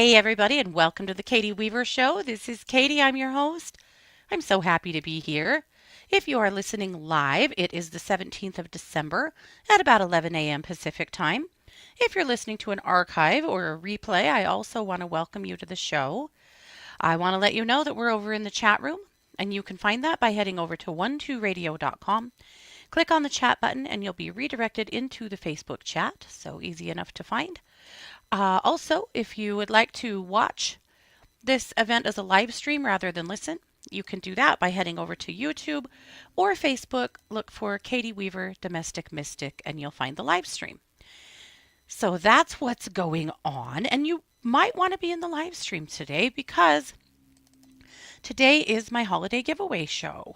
Hey, everybody, and welcome to the Katie Weaver Show. This is Katie, I'm your host. I'm so happy to be here. If you are listening live, it is the 17th of December at about 11 a.m. Pacific time. If you're listening to an archive or a replay, I also want to welcome you to the show. I want to let you know that we're over in the chat room, and you can find that by heading over to 12radio.com. Click on the chat button, and you'll be redirected into the Facebook chat, so easy enough to find. Also, if you would like to watch this event as a live stream rather than listen, you can do that by heading over to YouTube or Facebook. Look for Katie Weaver Domestic Mystic and you'll find the live stream. So that's what's going on. And you might want to be in the live stream today because today is my holiday giveaway show.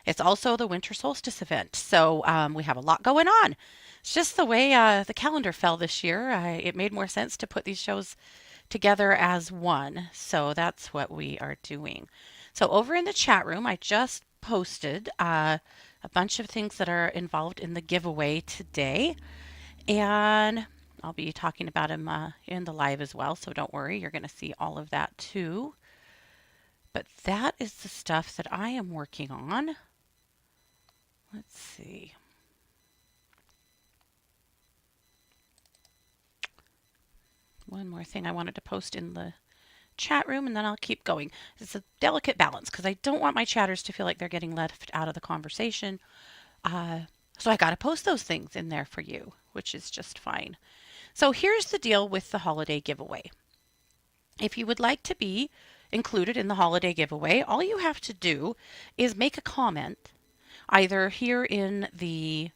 It's also the winter solstice event. So we have a lot going on. It's just the way the calendar fell this year. It made more sense to put these shows together as one. So that's what we are doing. So over in the chat room, I just posted a bunch of things that are involved in the giveaway today. And I'll be talking about them in the live as well. So don't worry, you're going to see all of that too. But that is the stuff that I am working on. Let's see. One more thing I wanted to post in the chat room and then I'll keep going. It's a delicate balance because I don't want my chatters to feel like they're getting left out of the conversation. So I got to post those things in there for you, which is just fine. So here's the deal with the holiday giveaway. If you would like to be included in the holiday giveaway, all you have to do is make a comment either here in the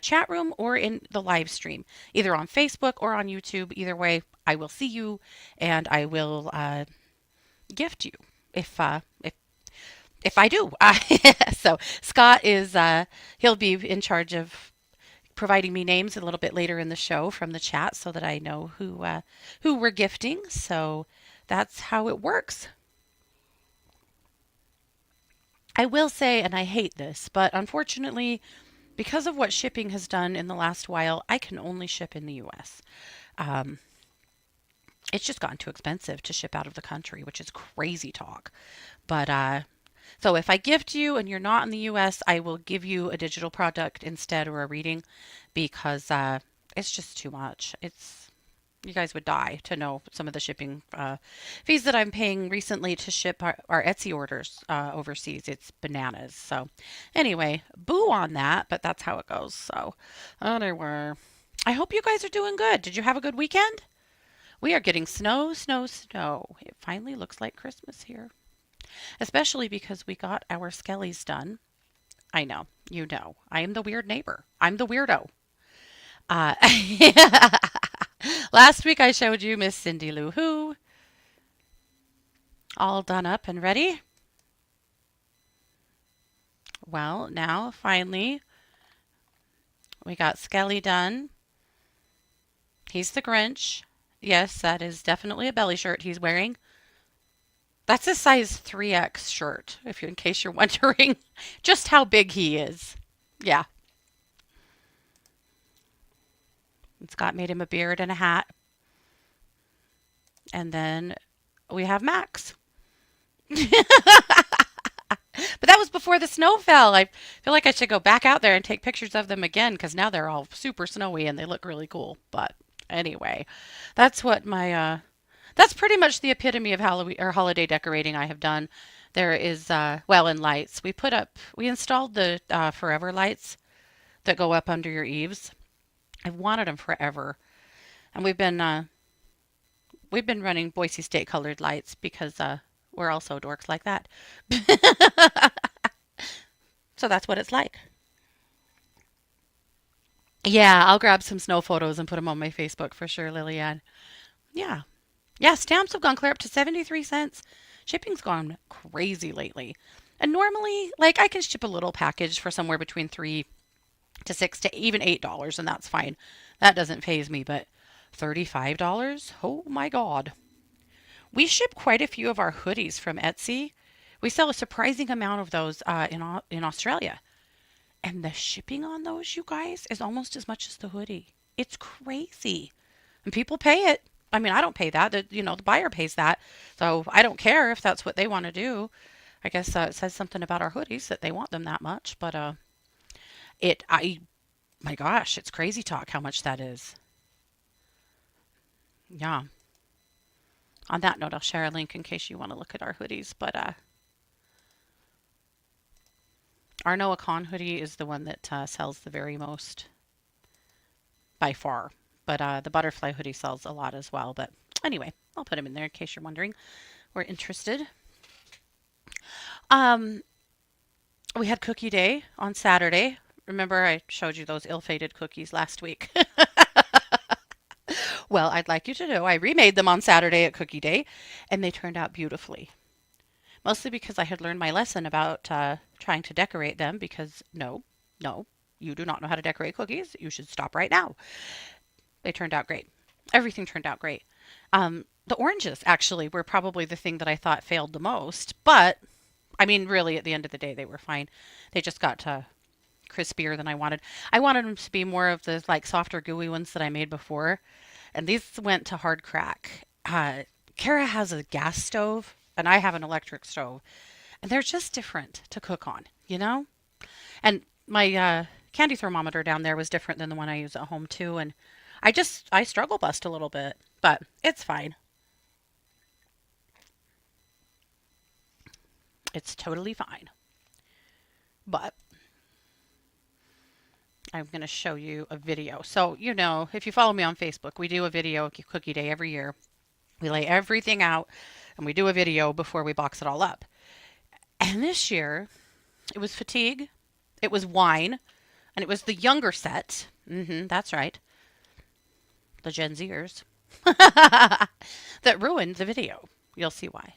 chat room or in the live stream, either on Facebook or on YouTube. Either way, I will see you and I will gift you if I do. So Scott is he'll be in charge of providing me names a little bit later in the show from the chat so that I know who we're gifting. So that's how it works. I will say, and I hate this, but unfortunately, because of what shipping has done in the last while, I can only ship in the US. Um, it's just gotten too expensive to ship out of the country, which is crazy talk. But so if I gift you and you're not in the US, I will give you a digital product instead or a reading because it's just too much. It's you guys would die to know some of the shipping fees that I'm paying recently to ship our Etsy orders overseas. It's bananas. So anyway, boo on that, but that's how it goes. So anyway, I hope you guys are doing good. Did you have a good weekend? We are getting snow, snow, snow. It finally looks like Christmas here, especially because we got our skellies done. I know, you know, I am the weird neighbor. I'm the weirdo. Uh, Last week I showed you Miss Cindy Lou Who, all done up and ready. Well, now finally we got Skelly done. He's the Grinch. Yes, that is definitely a belly shirt he's wearing. That's a size 3X shirt, if you, in case you're wondering just how big he is. Yeah, and Scott made him a beard and a hat. And then we have Max. But that was before the snow fell. I feel like I should go back out there and take pictures of them again because now they're all super snowy and they look really cool. But anyway, that's what my that's pretty much the epitome of Halloween or holiday decorating I have done. There is well, in lights. We installed the forever lights that go up under your eaves. I've wanted them forever. And we've been running Boise State colored lights because we're also dorks like that. So that's what it's like. Yeah, I'll grab some snow photos and put them on my Facebook for sure, Lillian. Yeah. Yeah, stamps have gone clear up to 73 cents. Shipping's gone crazy lately. And normally, like I can ship a little package for somewhere between 3 to 6 to even $8 and that's fine. That doesn't faze me, but $35? Oh my God. We ship quite a few of our hoodies from Etsy. We sell a surprising amount of those in Australia. And the shipping on those, you guys, is almost as much as the hoodie. It's crazy. And people pay it. I mean, I don't pay that. The buyer pays that. So I don't care if that's what they want to do. I guess it says something about our hoodies that they want them that much. But my gosh, it's crazy talk how much that is. Yeah. On that note, I'll share a link in case you want to look at our hoodies. But our Noah Khan hoodie is the one that sells the very most by far. But the butterfly hoodie sells a lot as well. But anyway, I'll put them in there in case you're wondering or interested. Um, we had cookie day on Saturday. Remember, I showed you those ill-fated cookies last week. Well, I'd like you to know I remade them on Saturday at Cookie Day, and they turned out beautifully. Mostly because I had learned my lesson about trying to decorate them. Because no, no, you do not know how to decorate cookies. You should stop right now. They turned out great. Everything turned out great. The oranges actually were probably the thing that I thought failed the most, but I mean, really, at the end of the day, they were fine. They just got crispier than I wanted. I wanted them to be more of the like softer, gooey ones that I made before, and these went to hard crack. Kara has a gas stove, and I have an electric stove, and they're just different to cook on, you know? And my candy thermometer down there was different than the one I use at home too, and I struggle bust a little bit, but it's fine. It's totally fine. But I'm going to show you a video. So, if you follow me on Facebook, we do a video cookie day every year. We lay everything out and we do a video before we box it all up. And this year, it was fatigue, it was wine, and it was the younger set. That's right, the Gen Zers that ruined the video. You'll see why.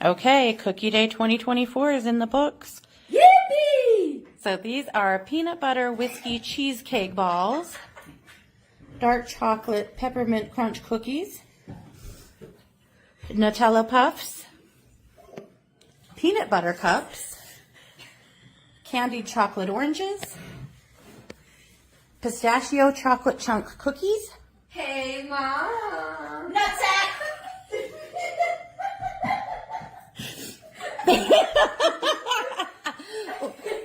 Okay, Cookie Day 2024 is in the books. Yippee! So these are peanut butter whiskey cheesecake balls, dark chocolate peppermint crunch cookies, Nutella puffs, peanut butter cups, candied chocolate oranges, pistachio chocolate chunk cookies. Hey, Mom! Nutsack!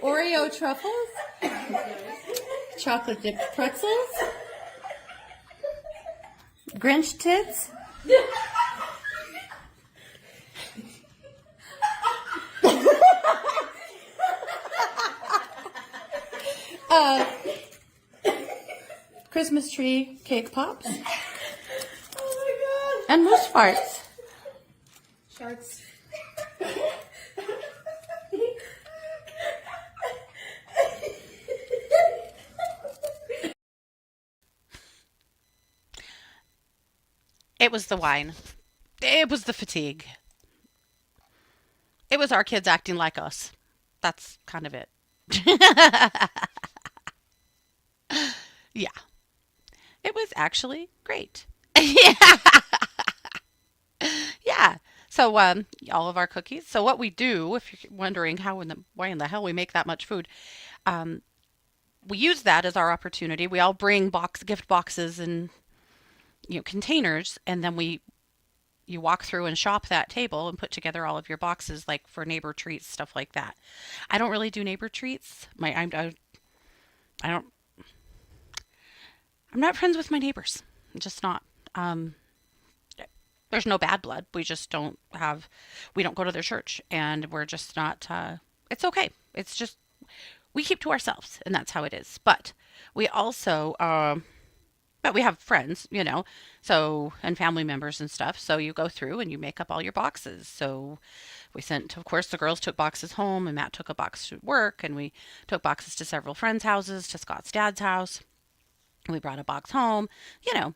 Oreo truffles, chocolate dipped pretzels, Grinch tits, Christmas tree cake pops, Oh and moose farts. my god. Sharks. It was the wine. It was the fatigue. It was our kids acting like us. That's kind of it. Yeah, it was actually great. Yeah. Yeah. So all of our cookies. So what we do, if you're wondering why in the hell we make that much food, um, we use that as our opportunity. We all bring gift boxes and containers, and then you walk through and shop that table and put together all of your boxes, like for neighbor treats, stuff like that. I don't really do neighbor treats. I don't. I'm not friends with my neighbors. I'm just not. Um, there's no bad blood. We don't go to their church, and we're just not. It's okay. It's just we keep to ourselves, and that's how it is. But we also, but we have friends, so and family members and stuff. So you go through and you make up all your boxes. So we sent, of course, the girls took boxes home, and Matt took a box to work, and we took boxes to several friends' houses, to Scott's dad's house. We brought a box home, you know,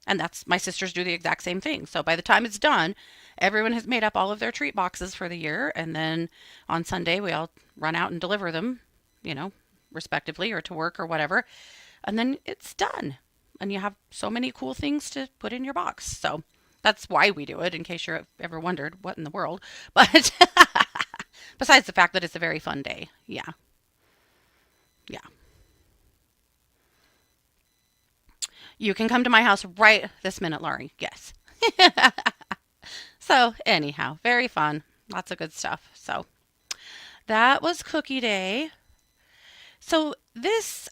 and that's my sisters do the exact same thing. So by the time it's done, everyone has made up all of their treat boxes for the year, and then on Sunday we all run out and deliver them, you know, respectively or to work or whatever, and then it's done. And you have so many cool things to put in your box. So that's why we do it, in case you're ever wondered what in the world. But besides the fact that it's a very fun day. Yeah. Yeah. You can come to my house right this minute, Laurie. Yes. So, anyhow, very fun. Lots of good stuff. So, that was cookie day. So, this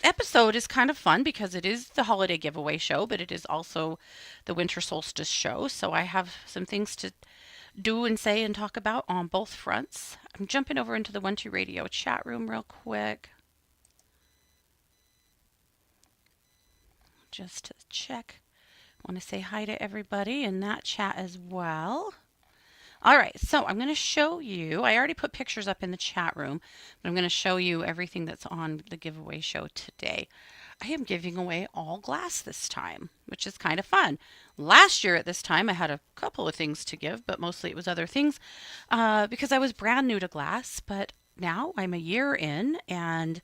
episode is kind of fun because it is the holiday giveaway show, but it is also the winter solstice show. So, I have some things to do and say and talk about on both fronts. I'm jumping over into the 1-2 Radio chat room real quick just to check. I want to say hi to everybody in that chat as well. All right, so I'm going to show you. I already put pictures up in the chat room, but I'm going to show you everything that's on the giveaway show today. I am giving away all glass this time, which is kind of fun. Last year at this time, I had a couple of things to give, but mostly it was other things because I was brand new to glass. But now I'm a year in, and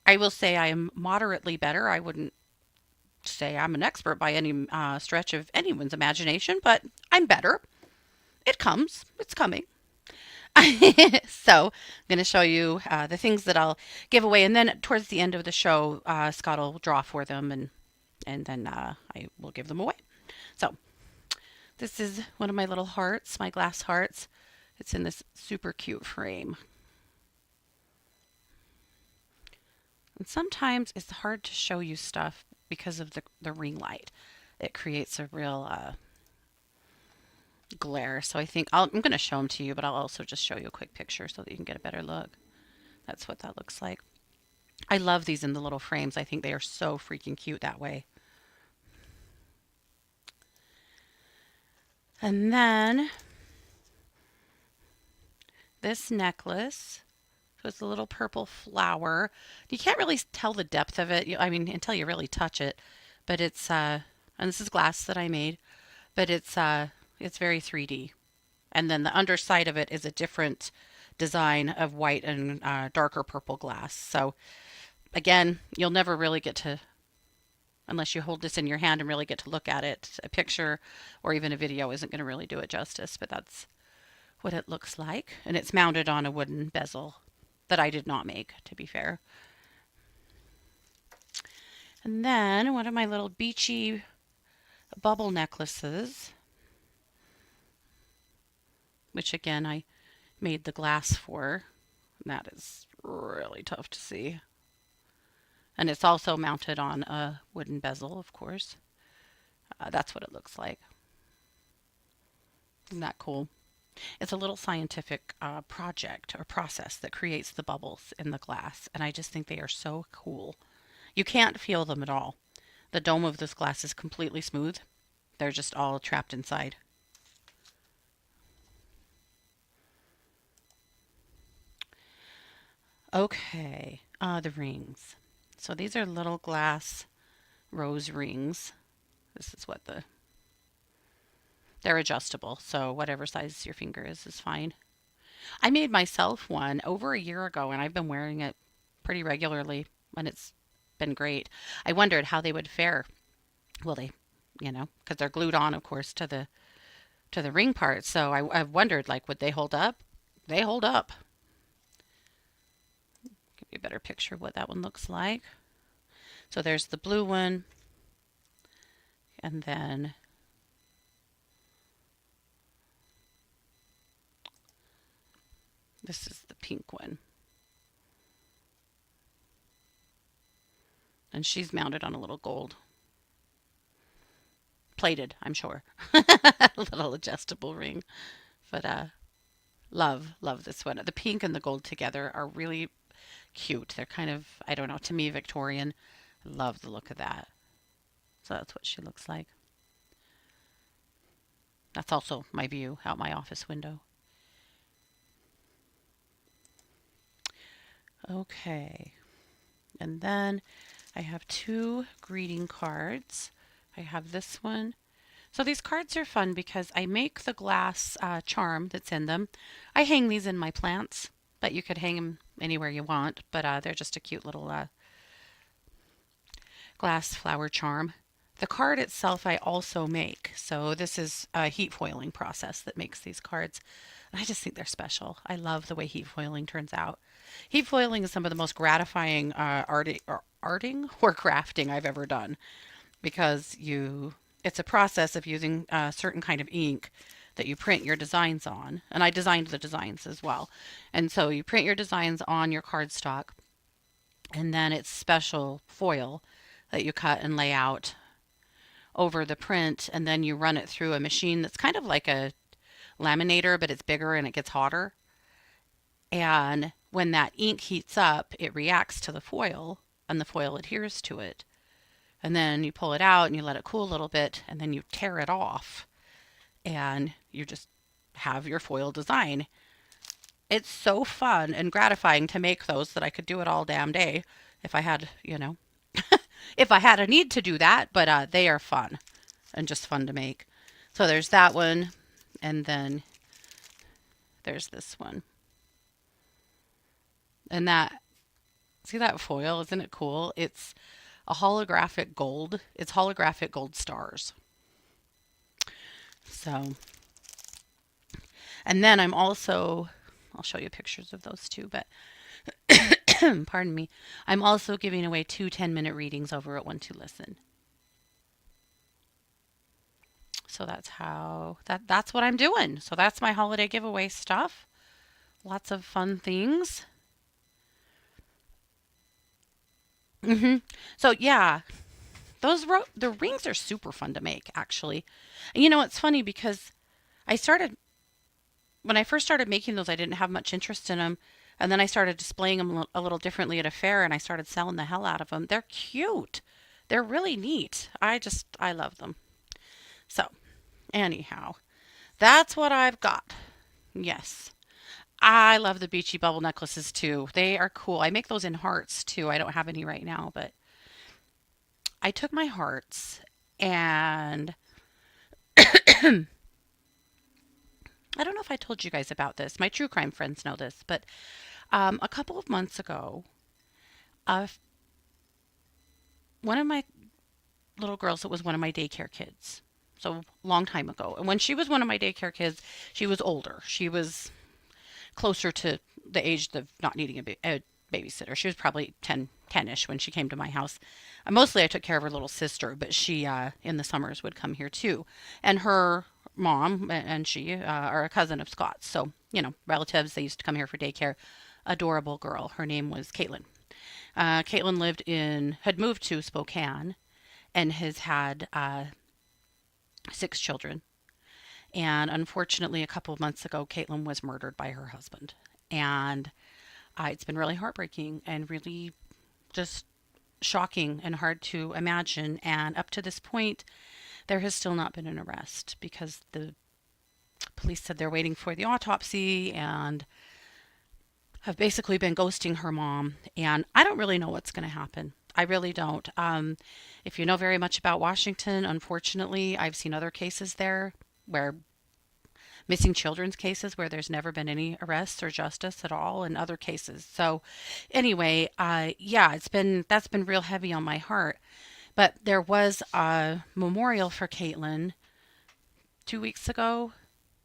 I will say I am moderately better. I wouldn't say I'm an expert by any stretch of anyone's imagination, but I'm better. It comes. It's coming. So I'm going to show you the things that I'll give away, and then towards the end of the show, Scott will draw for them, and then I will give them away. So this is one of my little hearts, my glass hearts. It's in this super cute frame. And sometimes it's hard to show you stuff because of the ring light. It creates a real glare. So I think I'm going to show them to you, but I'll also just show you a quick picture so that you can get a better look. That's what that looks like. I love these in the little frames. I think they are so freaking cute that way. And then this necklace. So it's a little purple flower. You can't really tell the depth of it. I mean, until you really touch it. But it's and this is glass that I made, but it's very 3D. And then the underside of it is a different design of white and darker purple glass. So again, you'll never really get to, unless you hold this in your hand and really get to look at it. A picture or even a video isn't going to really do it justice, but that's what it looks like. And it's mounted on a wooden bezel that I did not make, to be fair. And then one of my little beachy bubble necklaces, which again I made the glass for. And that is really tough to see. And it's also mounted on a wooden bezel, of course. That's what it looks like. Isn't that cool? It's a little scientific project or process that creates the bubbles in the glass, and I just think they are so cool. You can't feel them at all. The dome of this glass is completely smooth. They're just all trapped inside. Okay, the rings. So these are little glass rose rings. This is what they're adjustable, so whatever size your finger is fine. I made myself one over a year ago, and I've been wearing it pretty regularly, and it's been great. I wondered how they would fare. Well, because they're glued on, of course, to the ring part. So I wondered, like, would they hold up? They hold up. Give you a better picture of what that one looks like. So there's the blue one, and then this is the pink one. And she's mounted on a little gold plated, I'm sure. Little adjustable ring. But love this one. The pink and the gold together are really cute. They're kind of, I don't know, to me, Victorian. I love the look of that. So that's what she looks like. That's also my view out my office window. Okay. And then I have two greeting cards. I have this one. So these cards are fun because I make the glass charm that's in them. I hang these in my plants, but you could hang them anywhere you want. But they're just a cute little glass flower charm. The card itself I also make. So this is a heat foiling process that makes these cards. And I just think they're special. I love the way heat foiling turns out. Heat foiling is some of the most gratifying arting or crafting I've ever done. because it's a process of using a certain kind of ink that you print your designs on. And I designed the designs as well. And so you print your designs on your cardstock, and then it's special foil that you cut and lay out over the print, and then you run it through a machine that's kind of like a laminator, but it's bigger and it gets hotter. And when that ink heats up, it reacts to the foil and the foil adheres to it. And then you pull it out and you let it cool a little bit and then you tear it off and you just have your foil design. It's so fun and gratifying to make those that I could do it all damn day if I had, if I had a need to do that, but they are fun and just fun to make. So there's that one, and then there's this one. And see that foil? Isn't it cool? It's a holographic gold. It's holographic gold stars. So, and then I'll show you pictures of those too, but pardon me. I'm also giving away 2 10-minute readings over at One to Listen. So that's what I'm doing. So that's my holiday giveaway stuff. Lots of fun things. So yeah, the rings are super fun to make actually. And it's funny because I started when I first started making those, I didn't have much interest in them. And then I started displaying them a little differently at a fair and I started selling the hell out of them. They're cute. They're really neat. I love them. So, anyhow, that's what I've got. Yes. I love the beachy bubble necklaces too. They are cool. I make those in hearts too. I don't have any right now, but I took my hearts and I don't know if I told you guys about this. My true crime friends know this, but a couple of months ago, uh, one of my little girls that was one of my daycare kids, so long time ago, and when she was one of my daycare kids, she was older. She was closer to the age of not needing a babysitter. She was probably 10-ish when she came to my house. Mostly I took care of her little sister, but she, in the summers, would come here too. And her mom and she are a cousin of Scott's. So, relatives, they used to come here for daycare. Adorable girl. Her name was Caitlin. Caitlin had moved to Spokane and has had 6 children. And unfortunately, a couple of months ago, Caitlin was murdered by her husband. And it's been really heartbreaking and really just shocking and hard to imagine. And up to this point, there has still not been an arrest because the police said they're waiting for the autopsy and have basically been ghosting her mom. And I don't really know what's going to happen. I really don't. If you know very much about Washington, unfortunately, I've seen other cases there where missing children's cases where there's never been any arrests or justice at all in other cases. So anyway, yeah, that's been real heavy on my heart. But there was a memorial for Caitlin 2 weeks ago,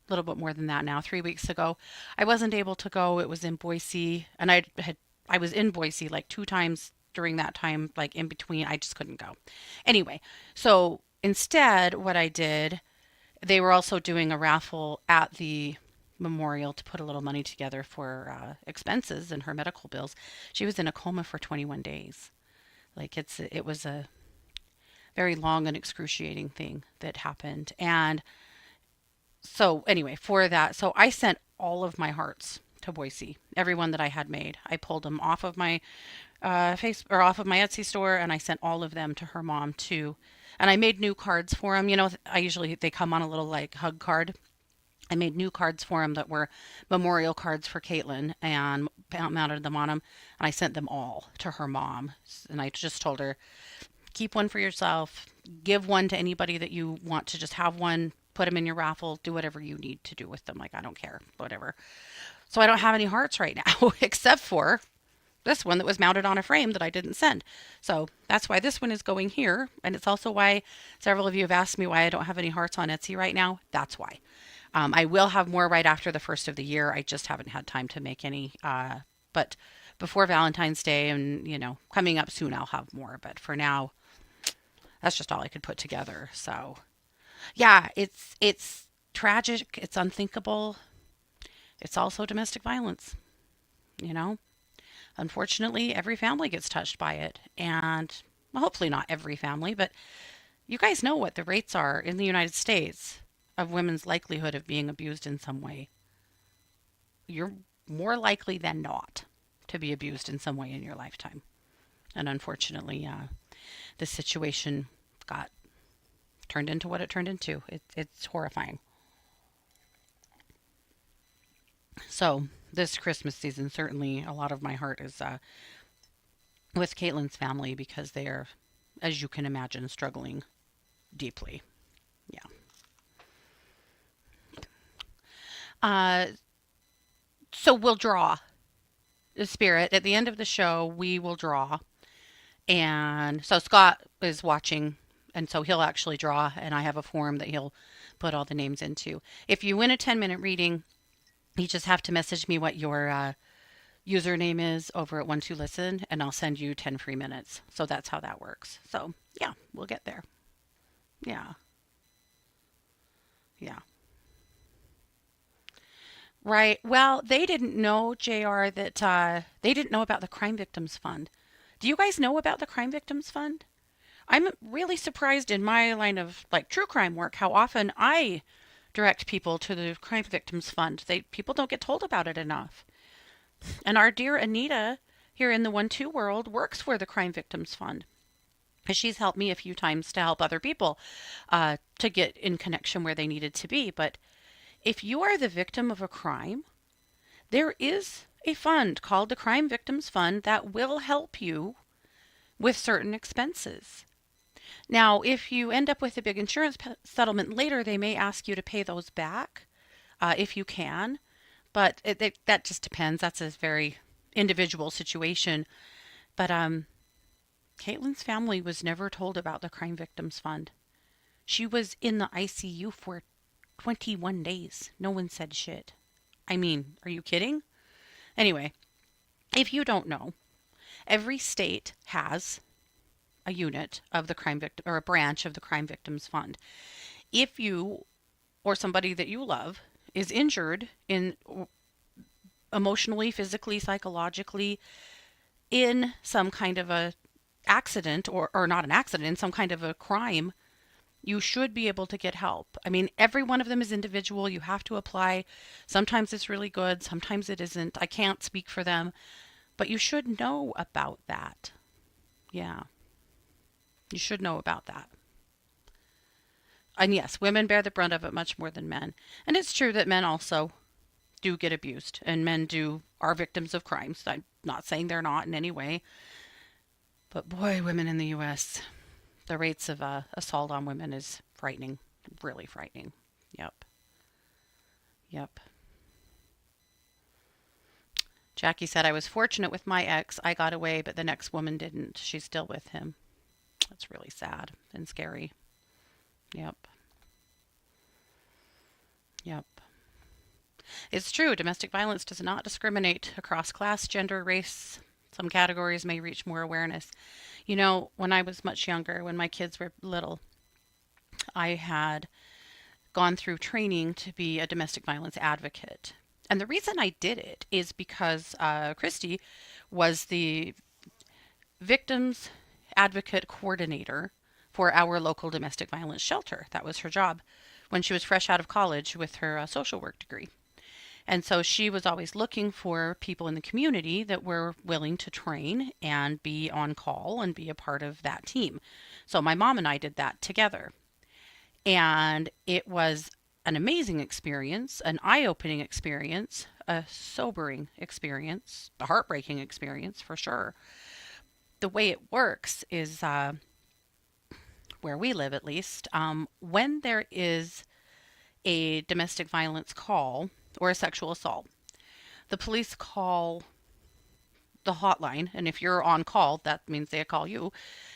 a little bit more than that now, 3 weeks ago. I wasn't able to go. It was in Boise, and I was in Boise like 2 times during that time, like in between. I just couldn't go. Anyway, so instead, what I did, they were also doing a raffle at the memorial to put a little money together for expenses and her medical bills. She was in a coma for 21 days. Like it was a very long and excruciating thing that happened. And so anyway, for that, so I sent all of my hearts to Boise, everyone that I had made. I pulled them off of my off of my Etsy store, and I sent all of them to her mom too. And I made new cards for them. I usually they come on a little like hug card. I made new cards for them that were memorial cards for Caitlin and mounted them on them. And I sent them all to her mom. And I just told her, keep one for yourself, give one to anybody that you want to just have one, put them in your raffle, do whatever you need to do with them. Like, I don't care, whatever. So I don't have any hearts right now, except for this one that was mounted on a frame that I didn't send. So that's why this one is going here. And it's also why several of you have asked me why I don't have any hearts on Etsy right now. That's why. I will have more right after the first of the year. I just haven't had time to make any. But before Valentine's Day and, coming up soon, I'll have more. But for now, That's just all I could put together. So, yeah, it's tragic, it's unthinkable. It's also domestic violence, you know? Unfortunately, every family gets touched by it. And well, hopefully not every family, but you guys know what the rates are in the United States of women's likelihood of being abused in some way. You're more likely than not to be abused in some way in your lifetime. And unfortunately, this situation got turned into what it turned into. It's horrifying. So, this Christmas season, certainly a lot of my heart is with Caitlin's family because they are, as you can imagine, struggling deeply. Yeah. Uh, so, we'll draw the spirit. At the end of the show, we will draw. And so, Scott is watching, and so he'll actually draw, and I have a form that he'll put all the names into. If you win a 10-minute reading, you just have to message me what your username is over at One Two Listen, and I'll send you 10 free minutes. So that's how that works. So yeah, we'll get there. Yeah, yeah. Right. Well, they didn't know, JR, that they didn't know about the Crime Victims Fund. Do you guys know about the Crime Victims Fund? I'm really surprised in my line of like true crime work how often I direct people to the Crime Victims Fund. They people don't get told about it enough. And our dear Anita here in the 1-2 world works for the Crime Victims Fund. She's helped me a few times to help other people to get in connection where they needed to be. But if you are the victim of a crime, there is a fund called the Crime Victims Fund that will help you with certain expenses. Now, if you end up with a big insurance settlement later, they may ask you to pay those back if you can. But that just depends. That's a very individual situation. But Caitlin's family was never told about the Crime Victims Fund. She was in the ICU for 21 days. No one said shit. I mean, are you kidding? Anyway, if you don't know, every state has a unit of the crime victim or a branch of the Crime Victims Fund. If you or somebody that you love is injured in emotionally, physically, psychologically in some kind of a accident or not an accident, in some kind of a crime, you should be able to get help. I mean, every one of them is individual. You have to apply. Sometimes it's really good, sometimes it isn't. I can't speak for them, but you should know about that. Yeah, you should know about that. And yes, women bear the brunt of it much more than men. And it's true that men also do get abused and men do are victims of crimes. I'm not saying they're not in any way, but boy, women in the US, the rates of assault on women is frightening, really frightening. Yep. Yep. Jackie said, I was fortunate with my ex. I got away, but the next woman didn't. She's still with him. That's really sad and scary. Yep. Yep. It's true, domestic violence does not discriminate across class, gender, race. Some categories may reach more awareness. You know, when I was much younger, when my kids were little, I had gone through training to be a domestic violence advocate. And the reason I did it is because Christy was the victims advocate coordinator for our local domestic violence shelter. That was her job when she was fresh out of college with her social work degree. And so she was always looking for people in the community that were willing to train and be on call and be a part of that team. So my mom and I did that together. And it was an amazing experience, an eye opening experience, a sobering experience, a heartbreaking experience for sure. The way it works is where we live at least, when there is a domestic violence call or a sexual assault, the police call the hotline. And if you're on call, that means they call you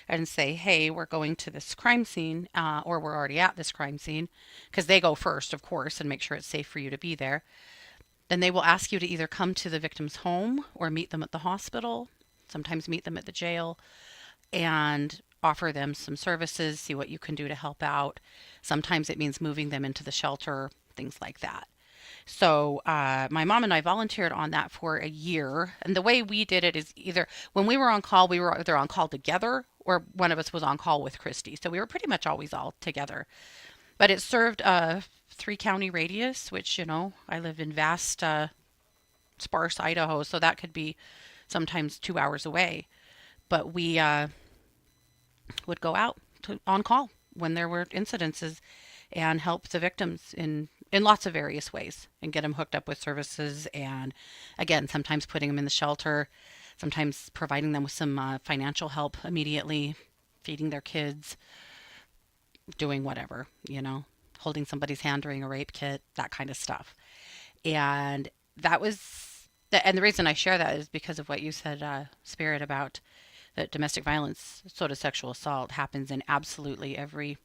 and say, hey, we're going to this crime scene, or we're already at this crime scene, because they go first, of course, and make sure it's safe for you to be there. Then they will ask you to either come to the victim's home or meet them at the hospital, sometimes meet them at the jail. And offer them some services, see what you can do to help out. Sometimes it means moving them into the shelter, things like that. So my mom and I volunteered on that for a year. And the way we did it is either when we were on call, we were either on call together or one of us was on call with Christy. So we were pretty much always all together. But it served a 3 county radius, which, I live in vast, sparse Idaho. So that could be sometimes 2 hours away. But we would go out on call when there were incidences and help the victims in lots of various ways and get them hooked up with services. And again, sometimes putting them in the shelter, sometimes providing them with some financial help immediately, feeding their kids, doing whatever, holding somebody's hand during a rape kit, that kind of stuff. And and the reason I share that is because of what you said, Spirit, about that domestic violence, sort of sexual assault, happens in absolutely every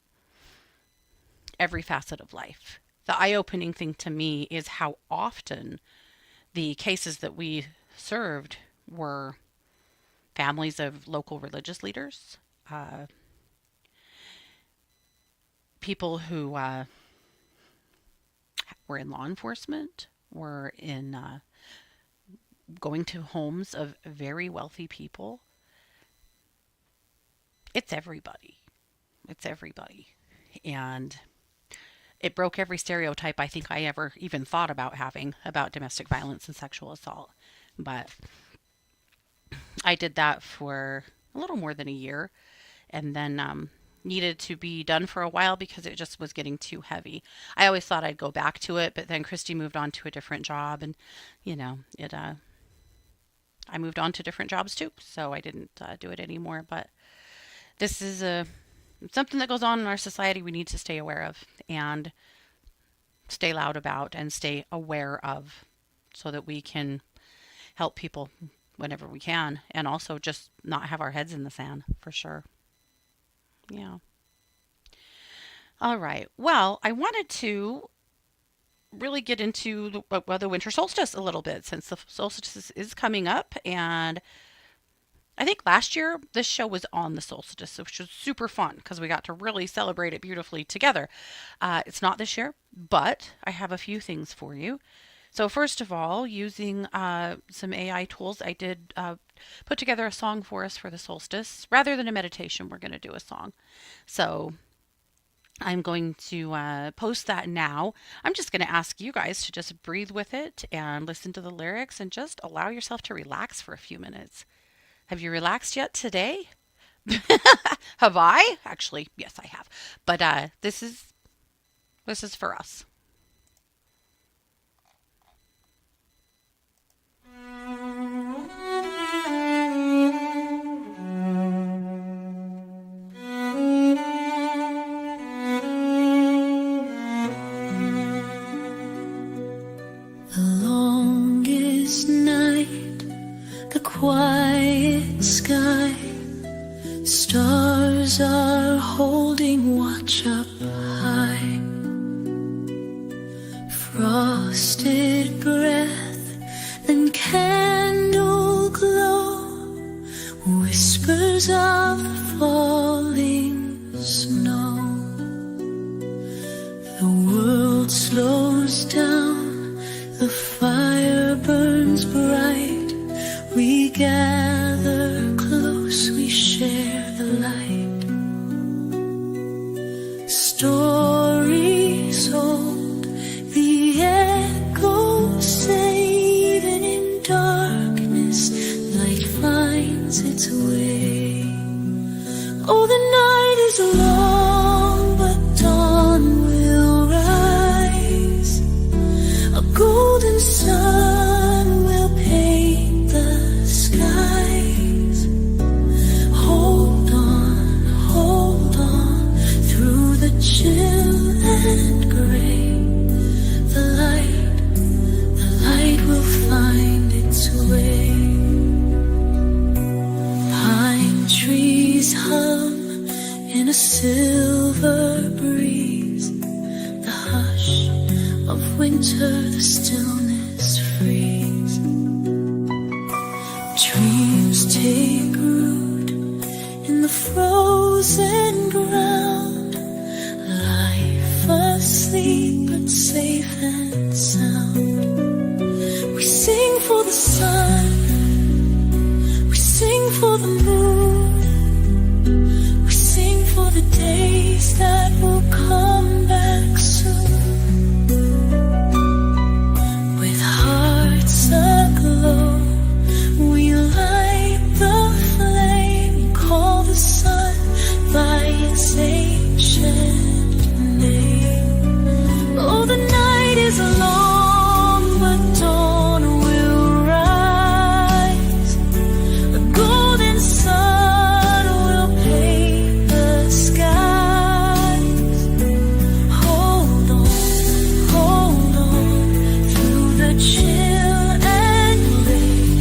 facet of life. The eye-opening thing to me is how often the cases that we served were families of local religious leaders, people who were in law enforcement, were in going to homes of very wealthy people. It's everybody. It's everybody. And it broke every stereotype I think I ever even thought about having about domestic violence and sexual assault. But I did that for a little more than a year and then needed to be done for a while because it just was getting too heavy. I always thought I'd go back to it, but then Christy moved on to a different job and, I moved on to different jobs too. So I didn't do it anymore. But this is something that goes on in our society we need to stay aware of and stay loud about and stay aware of so that we can help people whenever we can and also just not have our heads in the sand for sure. Yeah. All right. Well, I wanted to really get into the winter solstice a little bit since the solstice is coming up. And I think last year this show was on the solstice, which was super fun because we got to really celebrate it beautifully together. It's not this year, but I have a few things for you. So first of all, using some AI tools, I did put together a song for us for the solstice. Rather than a meditation, we're going to do a song. So I'm going to post that now. I'm just going to ask you guys to just breathe with it and listen to the lyrics and just allow yourself to relax for a few minutes. Have you relaxed yet today? Have I? Actually, yes, I have. But this is for us. The longest night, the quiet sky, stars are holding watch up high. Frosted breath and candle glow, whispers of falling snow. The world slows down, the fire burns bright. We gather close, we share the light. Stories old, the echoes say, even in darkness, light finds its way. Oh, the night is long, but dawn will rise. A golden sun will paint the skies. Hold on, through the chill and gray. The light will find its way. Pine trees hum in a silver breeze. The hush of winter, the stillness freeze. Dreams take root in the frozen frozen ground, life asleep but safe and sound. We sing for the sun, we sing for the moon, we sing for the days that will come back soon. With hearts aglow, we light the flame, call the sun by its ancient name. Oh, the night is long, but dawn will rise. A golden sun will paint the skies. Hold on through the chill and rain.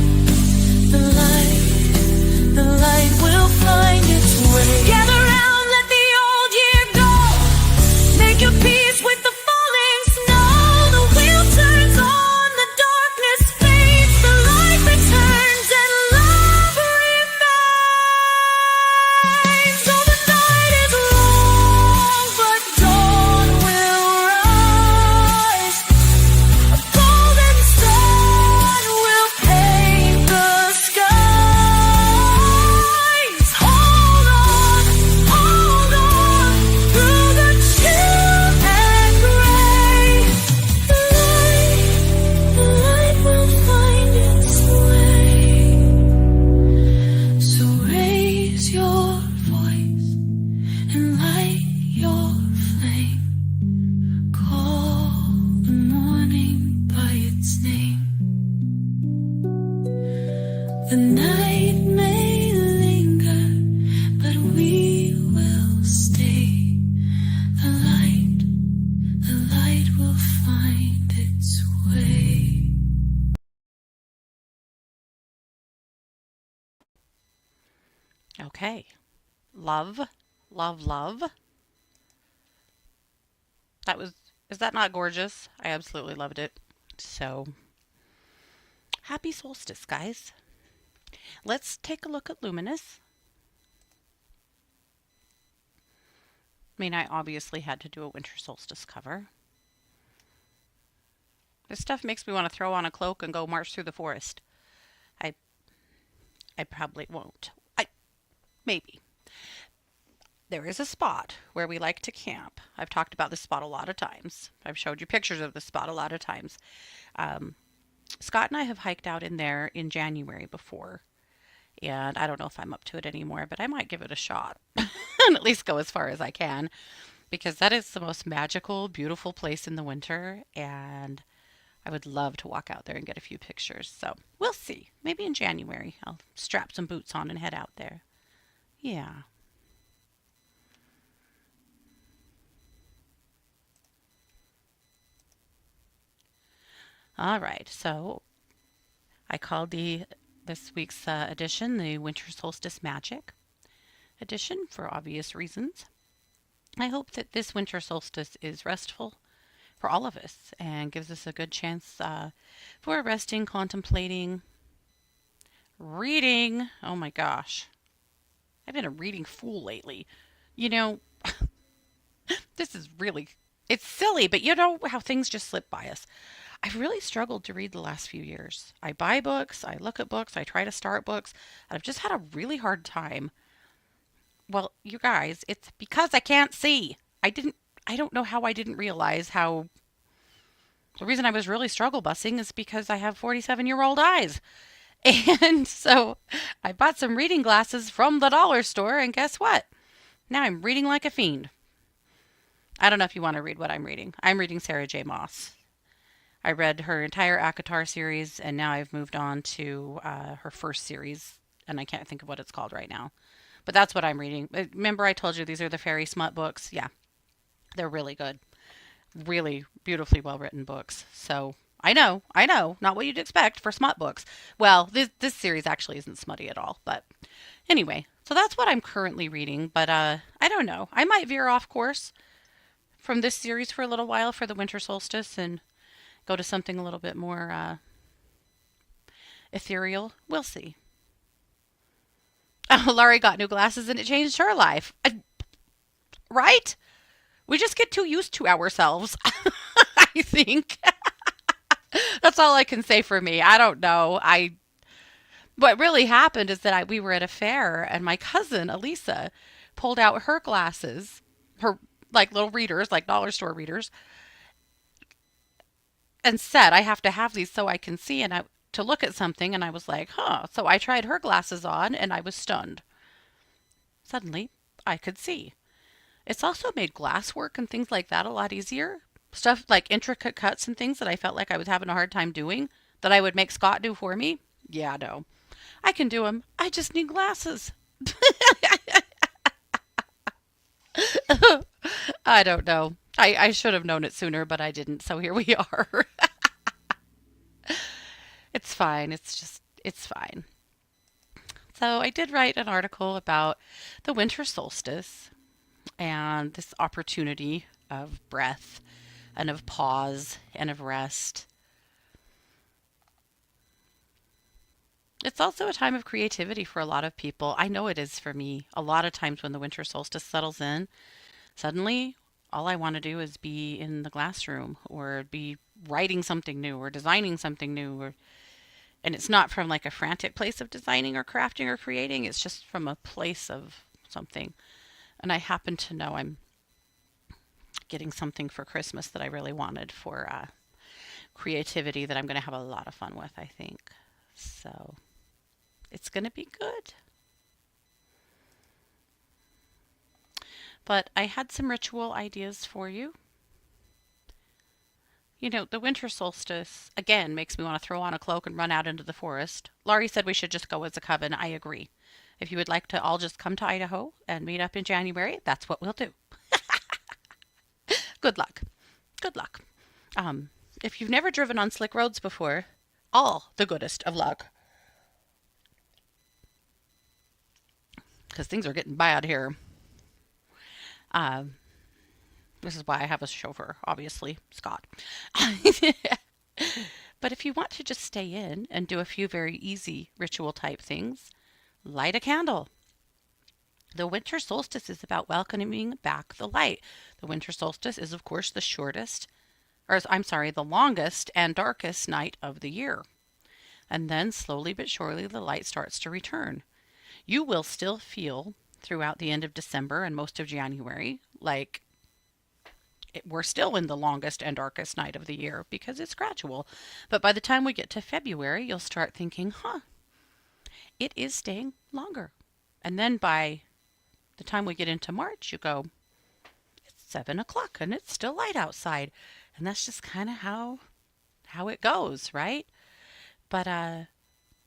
The light will find its way. Gather round, let the old year go. Make your peace with the falling snow. The wheel turns on, the darkness fades, the light returns, and love remains. So the night is long, but dawn will rise. A golden sun will paint the skies. Hold on through the chill and gray. The light will find its way. So raise your voice and light your flame. Call the morning by its name. The night may linger, but we will stay. The light will find its way. Okay. Love, love, love. Is that not gorgeous? I absolutely loved it. So, happy solstice, guys. Let's take a look at Luminous. I mean, I obviously had to do a winter solstice cover. This stuff makes me want to throw on a cloak and go march through the forest. I I probably won't. Maybe. There is a spot where we like to camp. I've talked about this spot a lot of times. I've showed you pictures of this spot a lot of times. Um, Scott and I have hiked out in there in January before, and I don't know if I'm up to it anymore, but I might give it a shot and at least go as far as I can because that is the most magical, beautiful place in the winter, and I would love to walk out there and get a few pictures. So we'll see. Maybe in January I'll strap some boots on and head out there. Yeah. All right. So I called this week's edition the Winter Solstice Magic edition for obvious reasons. I hope that this winter solstice is restful for all of us and gives us a good chance for resting, contemplating, reading. Oh my gosh. I've been a reading fool lately. You know, this is really, it's silly, but you know how things just slip by us. I've really struggled to read the last few years. I buy books, I look at books, I try to start books, and I've just had a really hard time. Well, you guys, it's because I can't see. I don't know how I didn't realize how the reason I was really struggle busing is because I have 47-year-old eyes. And so I bought some reading glasses from the dollar store, and guess what? Now I'm reading like a fiend. I don't know if you want to read what I'm reading. I'm reading Sarah J. Maas. I read her entire ACOTAR series, and now I've moved on to her first series, and I can't think of what it's called right now. But that's what I'm reading. Remember I told you these are the fairy smut books? Yeah, they're really good. Really beautifully well-written books. So I know, not what you'd expect for smut books. Well, this series actually isn't smutty at all, but anyway, so that's what I'm currently reading, but I don't know. I might veer off course from this series for a little while for the winter solstice and go to something a little bit more ethereal. We'll see. Laurie got new glasses and it changed her life. Right? We just get too used to ourselves, I think. That's all I can say for me. I don't know. What really happened is that we were at a fair and my cousin Elisa pulled out her glasses, her like little readers, like dollar store readers, and said, "I have to have these so I can see." And I to look at something, and I was like, "Huh." So I tried her glasses on, and I was stunned. Suddenly, I could see. It's also made glasswork and things like that a lot easier. Stuff like intricate cuts and things that I felt like I was having a hard time doing that I would make Scott do for me. Yeah, no. I can do them. I just need glasses. I don't know. I should have known it sooner, but I didn't. So here we are. It's fine. It's fine. So I did write an article about the winter solstice and this opportunity of breath and of pause and of rest. It's also a time of creativity for a lot of people. I know it is for me. A lot of times when the winter solstice settles in, suddenly all I want to do is be in the classroom or be writing something new or designing something new and it's not from like a frantic place of designing or crafting or creating, it's just from a place of something. And I happen to know I'm getting something for Christmas that I really wanted for creativity that I'm going to have a lot of fun with, I think. So it's going to be good. But I had some ritual ideas for you. You know, the winter solstice, again, makes me want to throw on a cloak and run out into the forest. Laurie said we should just go as a coven. I agree. If you would like to all just come to Idaho and meet up in January, that's what we'll do. Good luck. Good luck. If you've never driven on slick roads before, all the goodest of luck. Because things are getting bad here. Um, this is why I have a chauffeur, obviously, Scott. But if you want to just stay in and do a few very easy ritual type things, light a candle. The winter solstice is about welcoming back the light. The winter solstice is, of course, the shortest, or I'm sorry, the longest and darkest night of the year. And then slowly but surely the light starts to return. You will still feel throughout the end of December and most of January like we're still in the longest and darkest night of the year because it's gradual. But by the time we get to February, you'll start thinking, it is staying longer. And then by the time we get into March, you go, it's 7 o'clock and it's still light outside. And that's just kind of how it goes, right? But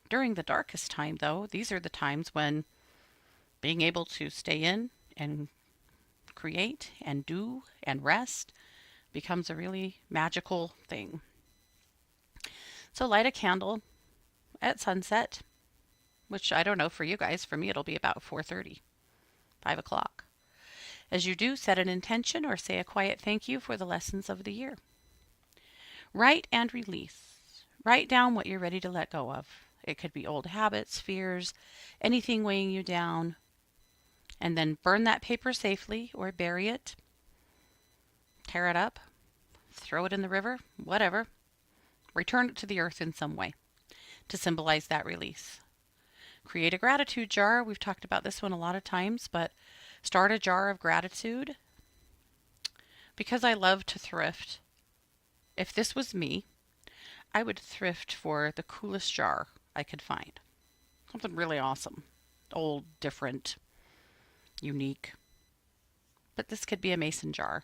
during the darkest time, though, these are the times when being able to stay in and create and do and rest becomes a really magical thing. So light a candle at sunset, which I don't know for you guys. For me, it'll be about 4:30, 5 o'clock. As you do, set an intention or say a quiet thank you for the lessons of the year. Write and release. Write down what you're ready to let go of. It could be old habits, fears, anything weighing you down. And then burn that paper safely or bury it, tear it up, throw it in the river, whatever. Return it to the earth in some way to symbolize that release. Create a gratitude jar. We've talked about this one a lot of times, but start a jar of gratitude. Because I love to thrift, if this was me, I would thrift for the coolest jar I could find. Something really awesome. Old, different, unique. But this could be a mason jar.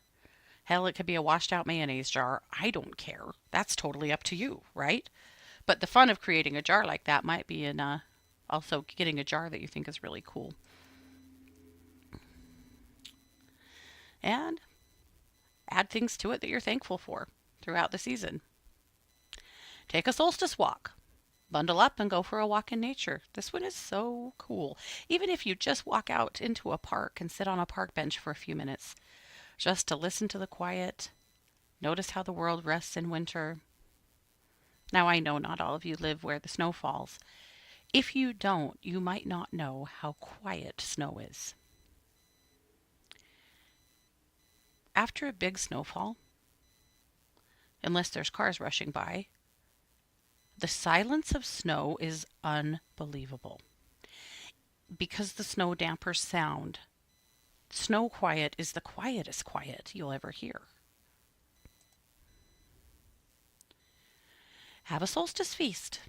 Hell, it could be a washed out mayonnaise jar. I don't care. That's totally up to you, right? But the fun of creating a jar like that might be in also getting a jar that you think is really cool. And add things to it that you're thankful for throughout the season. Take a solstice walk. Bundle up and go for a walk in nature. This one is so cool. Even if you just walk out into a park and sit on a park bench for a few minutes, just to listen to the quiet, notice how the world rests in winter. Now, I know not all of you live where the snow falls. If you don't, you might not know how quiet snow is. After a big snowfall, unless there's cars rushing by, the silence of snow is unbelievable. Because the snow dampers sound, snow quiet is the quietest quiet you'll ever hear. Have a solstice feast.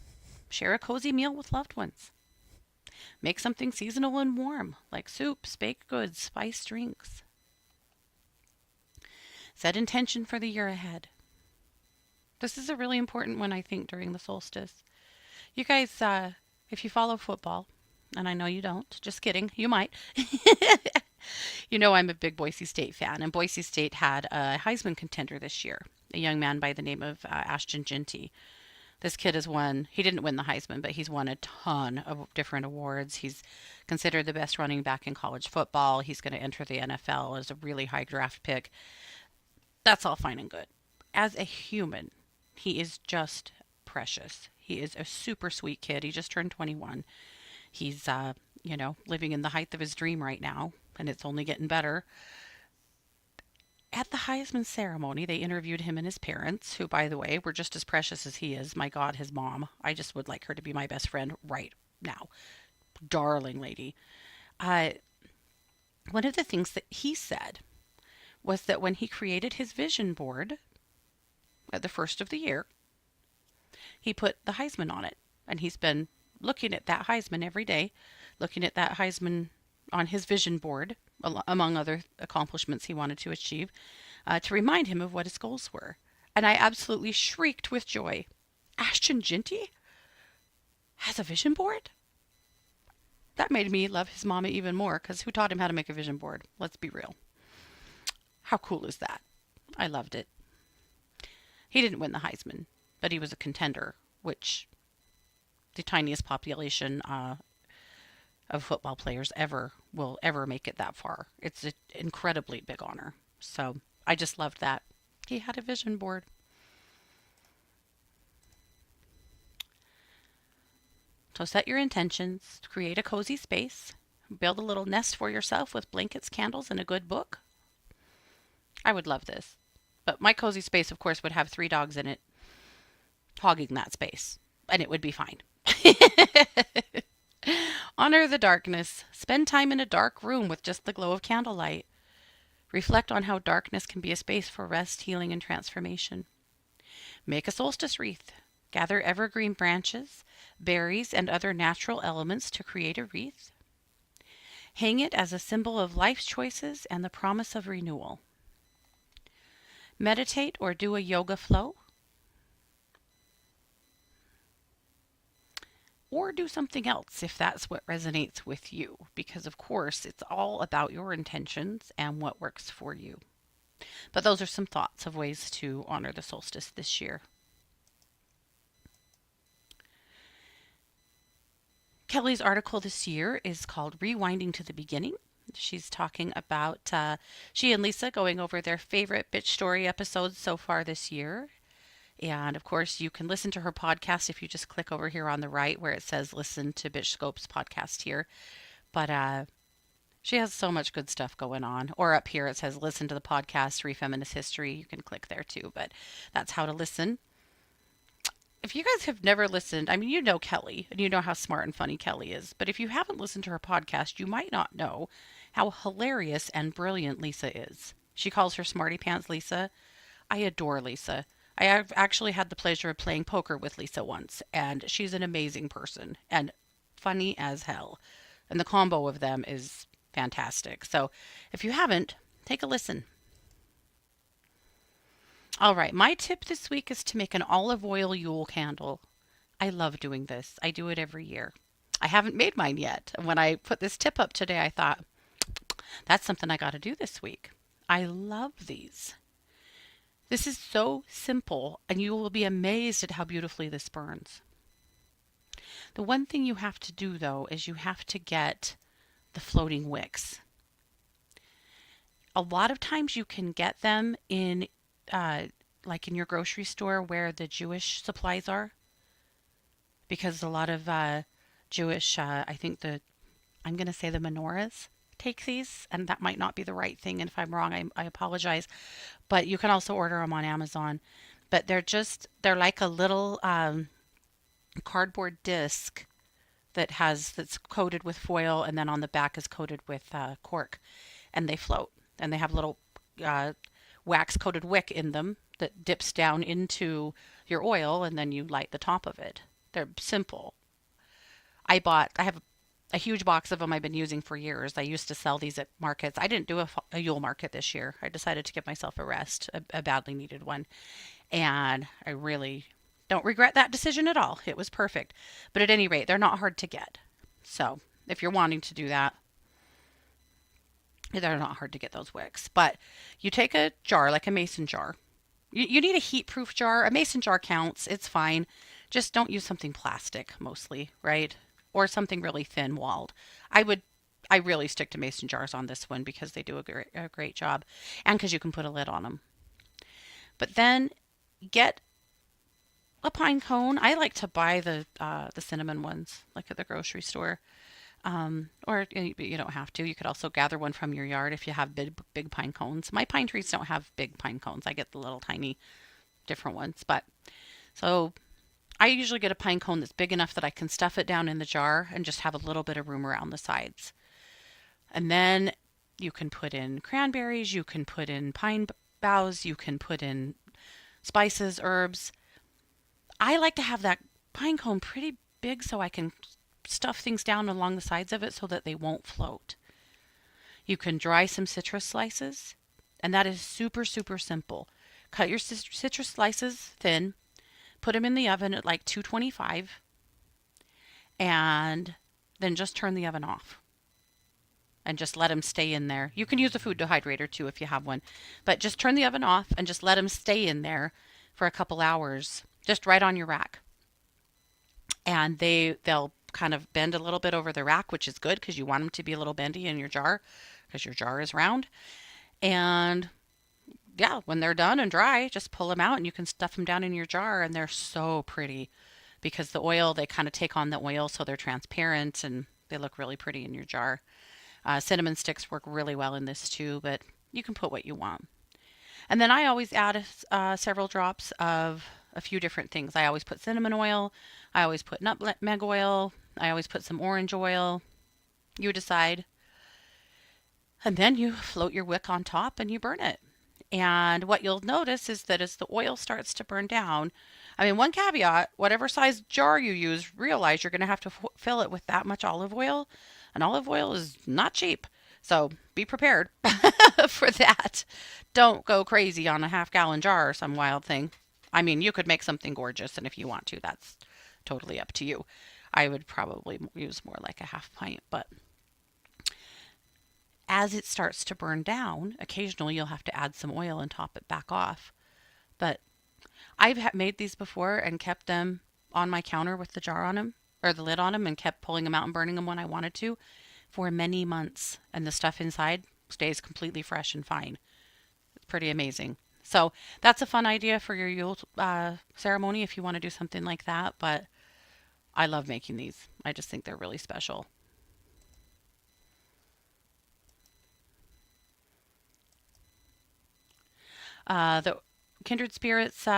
Share a cozy meal with loved ones. Make something seasonal and warm, like soups, baked goods, spiced drinks. Set intention for the year ahead. This is a really important one, I think, during the solstice. You guys, if you follow football, and I know you don't, just kidding, you might. You know I'm a big Boise State fan, and Boise State had a Heisman contender this year, a young man by the name of Ashton Ginty. This kid has won, he didn't win the Heisman, but he's won a ton of different awards. He's considered the best running back in college football. He's going to enter the NFL as a really high draft pick. That's all fine and good. As a human, he is just precious. He is a super sweet kid. He just turned 21. He's, living in the height of his dream right now, and it's only getting better. At the Heisman ceremony, they interviewed him and his parents, who, by the way, were just as precious as he is. My God, his mom. I just would like her to be my best friend right now. Darling lady. Uh, One of the things that he said was that when he created his vision board at the first of the year, he put the Heisman on it. And he's been looking at that Heisman every day, looking at that Heisman on his vision board, among other accomplishments he wanted to achieve, to remind him of what his goals were. And I absolutely shrieked with joy. Ashton Ginty has a vision board? That made me love his mama even more, because who taught him how to make a vision board? Let's be real. How cool is that? I loved it. He didn't win the Heisman, but he was a contender, which the tiniest population of football players will ever make it that far. It's an incredibly big honor. So I just loved that. He had a vision board. So set your intentions, create a cozy space, build a little nest for yourself with blankets, candles, and a good book. I would love this. But my cozy space, of course, would have 3 dogs in it, hogging that space, and it would be fine. Honor the darkness. Spend time in a dark room with just the glow of candlelight. Reflect on how darkness can be a space for rest, healing, and transformation. Make a solstice wreath. Gather evergreen branches, berries, and other natural elements to create a wreath. Hang it as a symbol of life's choices and the promise of renewal. Meditate or do a yoga flow. Or do something else if that's what resonates with you, because of course it's all about your intentions and what works for you. But those are some thoughts of ways to honor the solstice this year. Kelly's article this year is called Rewinding to the Beginning. She's talking about she and Lisa going over their favorite bitch story episodes so far this year. And of course, you can listen to her podcast if you just click over here on the right where it says listen to Bitch Scope's podcast here. But she has so much good stuff going on. Or up here it says listen to the podcast, Refeminist History. You can click there too, but that's how to listen. If you guys have never listened, I mean, you know Kelly, and you know how smart and funny Kelly is. But if you haven't listened to her podcast, you might not know how hilarious and brilliant Lisa is. She calls her Smarty Pants Lisa. I adore Lisa. I have actually had the pleasure of playing poker with Lisa once, and she's an amazing person and funny as hell. And the combo of them is fantastic. So if you haven't, take a listen. All right, my tip this week is to make an olive oil Yule candle. I love doing this. I do it every year. I haven't made mine yet. And when I put this tip up today, I thought, that's something I got to do this week. I love these. This is so simple, and you will be amazed at how beautifully this burns. The one thing you have to do, though, is you have to get the floating wicks. A lot of times you can get them in like in your grocery store where the Jewish supplies are, because a lot of Jewish, I think I'm going to say the menorahs take these, and that might not be the right thing. And if I'm wrong, I apologize. But you can also order them on Amazon. But they're like a little cardboard disc that's coated with foil, and then on the back is coated with cork, and they float, and they have little uh, wax coated wick in them that dips down into your oil, and then you light the top of it. They're simple. I have a huge box of them I've been using for years. I used to sell these at markets. I didn't do a Yule market this year. I decided to give myself a rest, a badly needed one. And I really don't regret that decision at all. It was perfect. But at any rate, they're not hard to get. So if you're wanting to do that, they're not hard to get those wicks. But you take a jar, like a mason jar. You need a heat proof jar. A mason jar counts, it's fine. Just don't use something plastic mostly, right? Or something really thin walled. I would I really stick to mason jars on this one because they do a great job and because you can put a lid on them. But then get a pine cone. I like to buy the cinnamon ones, like at the grocery store. Or you don't have to. You could also gather one from your yard if you have big pine cones. My pine trees don't have big pine cones. I get the little tiny different ones. But so I usually get a pine cone that's big enough that I can stuff it down in the jar and just have a little bit of room around the sides. And then you can put in cranberries, you can put in pine boughs, you can put in spices, herbs. I like to have that pine cone pretty big so I can stuff things down along the sides of it so that they won't float. You can dry some citrus slices, and that is super, super simple. Cut your citrus slices thin, put them in the oven at like 225, and then just turn the oven off and just let them stay in there. You can use a food dehydrator too if you have one, but just turn the oven off and just let them stay in there for a couple hours, just right on your rack. And they'll kind of bend a little bit over the rack, which is good because you want them to be a little bendy in your jar because your jar is round. And yeah, when they're done and dry, just pull them out and you can stuff them down in your jar, and they're so pretty because the oil, they kind of take on the oil so they're transparent and they look really pretty in your jar. Cinnamon sticks work really well in this too, but you can put what you want. And then I always add several drops of a few different things. I always put cinnamon oil. I always put nutmeg oil. I always put some orange oil. You decide. And then you float your wick on top and you burn it. And what you'll notice is that as the oil starts to burn down, I mean, one caveat, whatever size jar you use, realize you're going to have to fill it with that much olive oil. And olive oil is not cheap. So be prepared for that. Don't go crazy on a half-gallon jar or some wild thing. I mean, you could make something gorgeous, and if you want to, that's totally up to you. I would probably use more like a half pint, but as it starts to burn down, occasionally you'll have to add some oil and top it back off. But I've made these before and kept them on my counter with the jar on them, or the lid on them, and kept pulling them out and burning them when I wanted to for many months. And the stuff inside stays completely fresh and fine. It's pretty amazing. So that's a fun idea for your Yule ceremony if you want to do something like that. But I love making these. I just think they're really special. The Kindred Spirits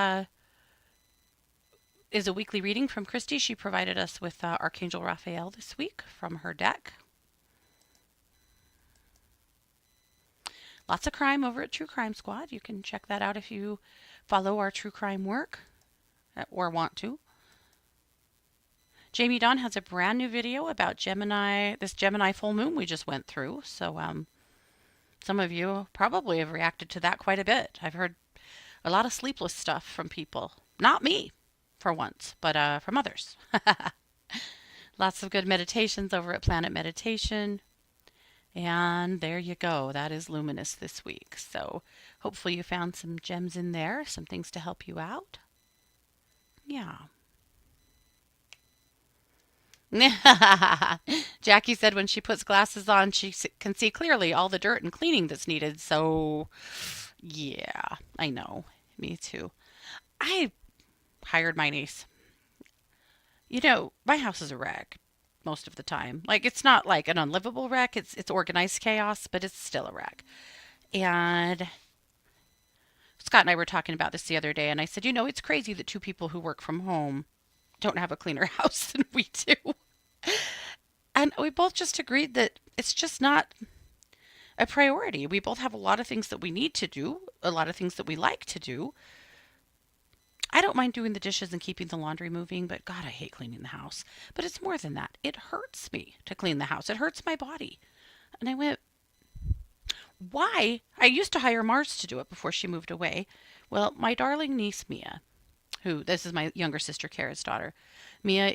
is a weekly reading from Christy. She provided us with Archangel Raphael this week from her deck. Lots of crime over at True Crime Squad. You can check that out if you follow our true crime work or want to. Jamie Dawn has a brand new video about this Gemini full moon we just went through. So some of you probably have reacted to that quite a bit. I've heard a lot of sleepless stuff from people. Not me, for once, but from others. Lots of good meditations over at Planet Meditation. And there you go. That is Luminous this week. So hopefully you found some gems in there, some things to help you out. Yeah. Jackie said when she puts glasses on, she can see clearly all the dirt and cleaning that's needed. So, yeah, I know. Me too. I hired my niece. You know, my house is a wreck. most of the time. Like it's not like an unlivable wreck. It's organized chaos, but it's still a wreck. And Scott and I were talking about this the other day, and I said, it's crazy that two people who work from home don't have a cleaner house than we do. And we both just agreed that it's just not a priority. We both have a lot of things that we need to do, a lot of things that we like to do. I don't mind doing the dishes and keeping the laundry moving, but God, I hate cleaning the house. But it's more than that. It hurts me to clean the house. It hurts my body. And I went, why? I used to hire Mars to do it before she moved away. Well, my darling niece Mia, this is my younger sister Kara's daughter. Mia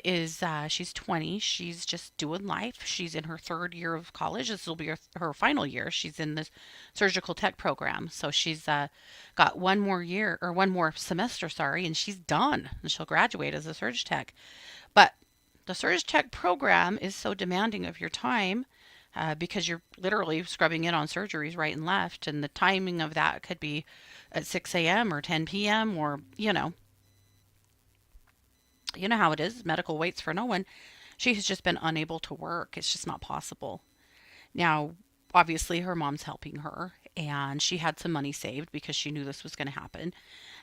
she's 20. She's just doing life. She's in her third year of college. This will be her final year. She's in the surgical tech program. So she's got one more semester, sorry, and she's done. And she'll graduate as a surg tech. But the surg tech program is so demanding of your time because you're literally scrubbing in on surgeries right and left. And the timing of that could be at 6 a.m. or 10 p.m. or, you know how it is. Medical waits for no one. She has just been unable to work. It's just not possible. Now, obviously, her mom's helping her, and she had some money saved because she knew this was going to happen.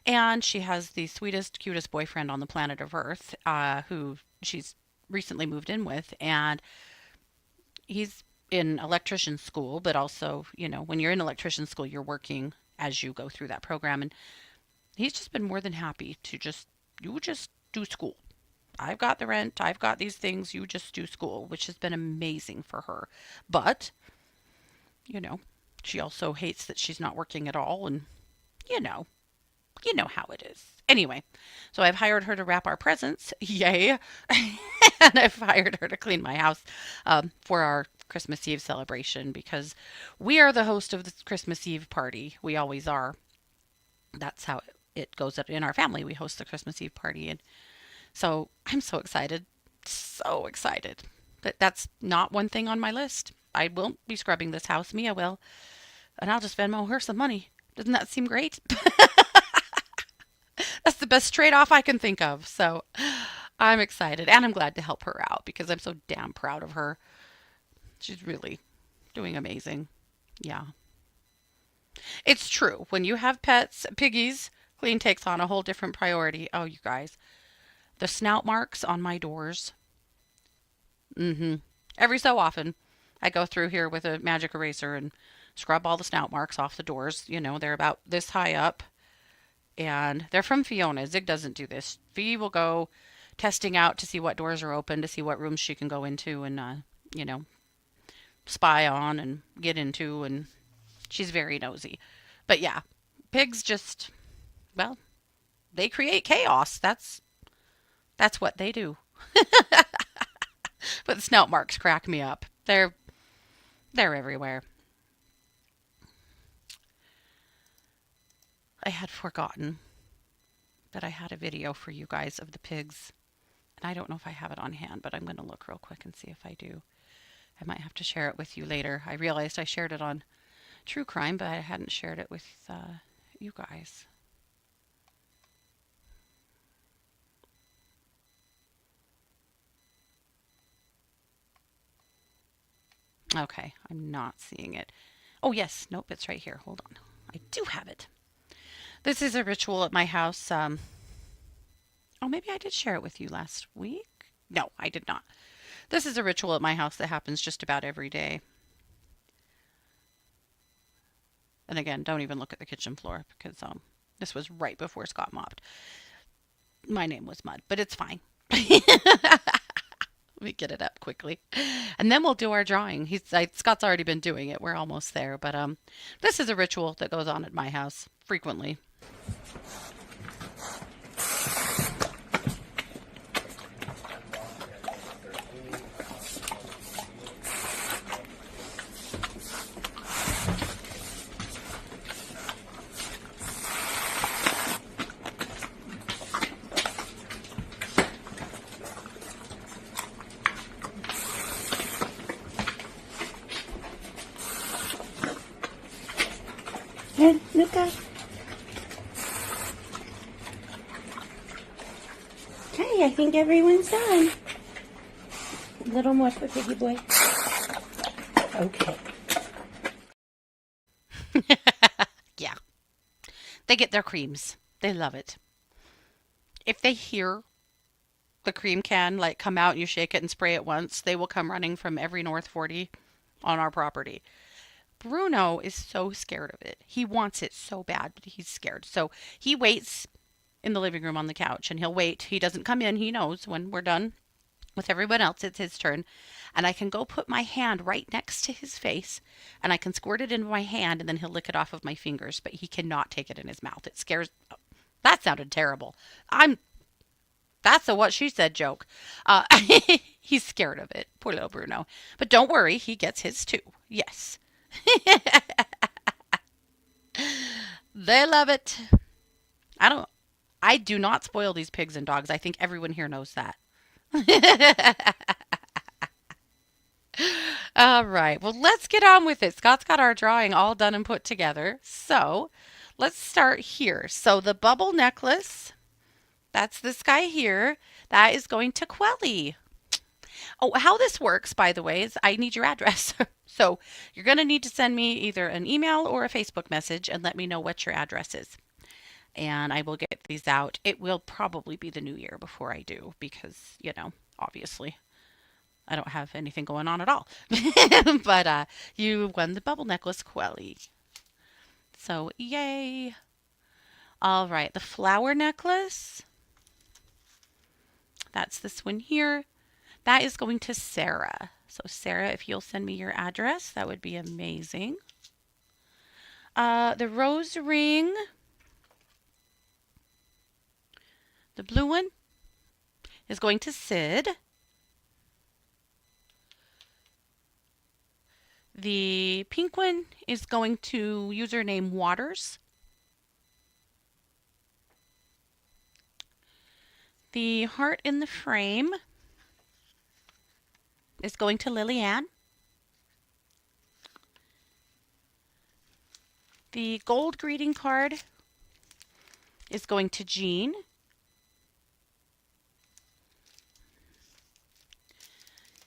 And she has the sweetest, cutest boyfriend on the planet of Earth, who she's recently moved in with. And he's in electrician school, but also, when you're in electrician school, you're working as you go through that program. And he's just been more than happy to you just do school. I've got the rent. I've got these things. You just do school, which has been amazing for her. But, she also hates that she's not working at all. And, you know how it is. Anyway, so I've hired her to wrap our presents. Yay. And I've hired her to clean my house for our Christmas Eve celebration because we are the host of the Christmas Eve party. We always are. That's how it goes in our family. We host the Christmas Eve party. And so I'm so excited. So excited. But that's not one thing on my list. I won't be scrubbing this house. Mia will. And I'll just Venmo her some money. Doesn't that seem great? That's the best trade-off I can think of. So I'm excited. And I'm glad to help her out because I'm so damn proud of her. She's really doing amazing. Yeah. It's true. When you have pets, piggies, clean takes on a whole different priority. Oh, you guys. The snout marks on my doors. Every so often, I go through here with a magic eraser and scrub all the snout marks off the doors. They're about this high up. And they're from Fiona. Zig doesn't do this. Fee will go testing out to see what doors are open, to see what rooms she can go into and, spy on and get into. And she's very nosy. But yeah, pigs just, well, they create chaos. That's what they do. But the snout marks crack me up. They're everywhere. I had forgotten that I had a video for you guys of the pigs. And I don't know if I have it on hand, but I'm going to look real quick and see if I do. I might have to share it with you later. I realized I shared it on True Crime, but I hadn't shared it with you guys. Okay, I'm not seeing it. Oh, yes. Nope, it's right here. Hold on. I do have it. This is a ritual at my house. Oh, maybe I did share it with you last week. No, I did not. This is a ritual at my house that happens just about every day. And again, don't even look at the kitchen floor because this was right before Scott mopped. My name was Mud, but it's fine. Let me get it up quickly. And then we'll do our drawing. Scott's already been doing it. We're almost there. But this is a ritual that goes on at my house frequently. Hey, Luca. Okay, I think everyone's done. Little more for Piggy Boy. Okay. Yeah. They get their creams. They love it. If they hear the cream can like come out and you shake it and spray it once, they will come running from every North 40 on our property. Bruno is so scared of it. He wants it so bad, but he's scared. So he waits in the living room on the couch and he'll wait. He doesn't come in. He knows when we're done with everyone else, it's his turn. And I can go put my hand right next to his face and I can squirt it into my hand and then he'll lick it off of my fingers, but he cannot take it in his mouth. It scares. That sounded terrible. That's a what she said joke. Uh, he's scared of it. Poor little Bruno. But don't worry, he gets his too. Yes. They love it. I don't I do not spoil these pigs and dogs. I think everyone here knows that. All right. Well, let's get on with it. Scott's got our drawing all done and put together. So, let's start here. So, the bubble necklace, that's this guy here. That is going to Quelly. Oh, how this works, by the way, is I need your address. So, you're going to need to send me either an email or a Facebook message and let me know what your address is. And I will get these out. It will probably be the new year before I do because, obviously I don't have anything going on at all. But you won the bubble necklace, Quelly. So, yay. All right, the flower necklace. That's this one here. That is going to Sarah. So, Sarah, if you'll send me your address, that would be amazing. The rose ring. The blue one is going to Sid. The pink one is going to username Waters. The heart in the frame is going to Lillian. The gold greeting card is going to Jean.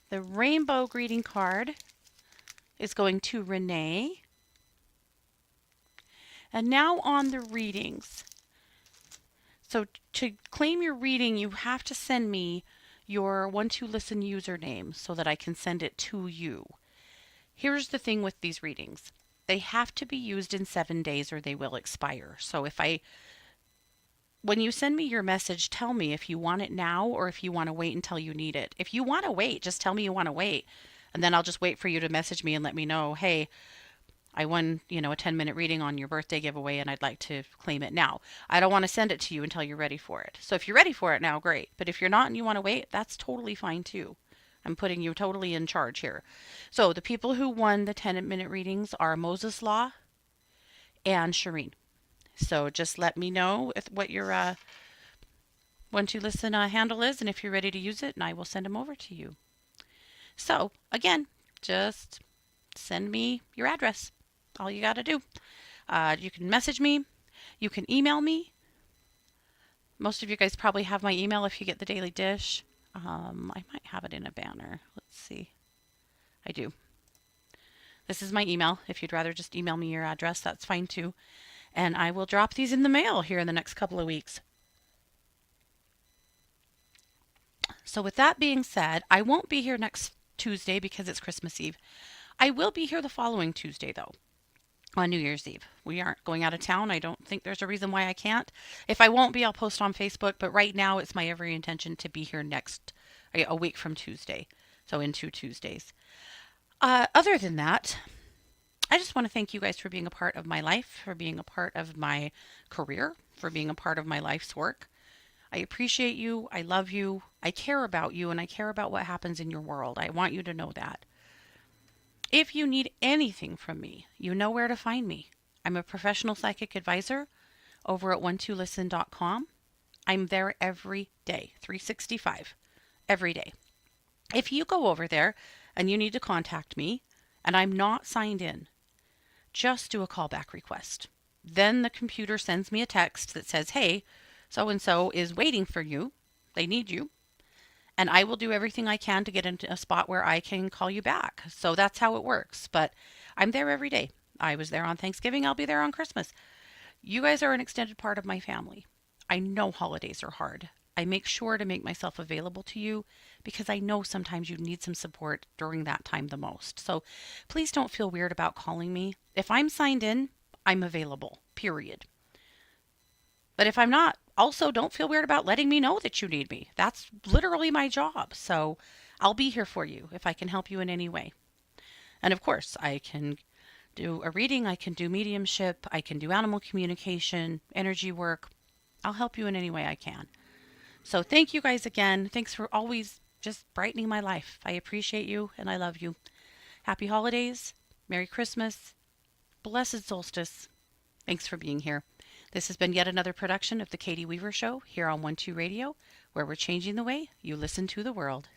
The rainbow greeting card is going to Renee. And now on the readings. So to claim your reading, you have to send me your 12listen username so that I can send it to you. Here's the thing with these readings. They have to be used in 7 days or they will expire. So when you send me your message, tell me if you want it now or if you want to wait until you need it. If you want to wait, just tell me you want to wait. And then I'll just wait for you to message me and let me know, hey, I won, a 10-minute reading on your birthday giveaway and I'd like to claim it now. I don't want to send it to you until you're ready for it. So if you're ready for it now, great. But if you're not and you want to wait, that's totally fine too. I'm putting you totally in charge here. So the people who won the 10-minute readings are Moses Law and Shireen. So just let me know what your 12listen handle is and if you're ready to use it, and I will send them over to you. So again, just send me your address. All you got to do. You can message me. You can email me. Most of you guys probably have my email if you get the Daily Dish. I might have it in a banner. Let's see. I do. This is my email. If you'd rather just email me your address, that's fine too. And I will drop these in the mail here in the next couple of weeks. So with that being said, I won't be here next Tuesday because it's Christmas Eve. I will be here the following Tuesday though, on New Year's Eve. We aren't going out of town. I don't think there's a reason why I can't. If I won't be, I'll post on Facebook, but right now it's my every intention to be here a week from Tuesday. So in 2 Tuesdays. Other than that, I just want to thank you guys for being a part of my life, for being a part of my career, for being a part of my life's work. I appreciate you. I love you. I care about you, and I care about what happens in your world. I want you to know that. If you need anything from me, you know where to find me. I'm a professional psychic advisor over at 12listen.com. I'm there every day, 365, every day. If you go over there and you need to contact me and I'm not signed in, just do a callback request. Then the computer sends me a text that says, hey, so-and-so is waiting for you. They need you. and I will do everything I can to get into a spot where I can call you back. So that's how it works. But I'm there every day. I was there on Thanksgiving. I'll be there on Christmas. You guys are an extended part of my family. I know holidays are hard. I make sure to make myself available to you because I know sometimes you need some support during that time the most. So please don't feel weird about calling me. If I'm signed in, I'm available, period. But if I'm not, also don't feel weird about letting me know that you need me. That's literally my job. So I'll be here for you if I can help you in any way. And of course, I can do a reading, I can do mediumship, I can do animal communication, energy work. I'll help you in any way I can. So thank you guys again. Thanks for always just brightening my life. I appreciate you and I love you. Happy holidays. Merry Christmas. Blessed solstice. Thanks for being here. This has been yet another production of The Katie Weaver Show here on 1-2 Radio, where we're changing the way you listen to the world.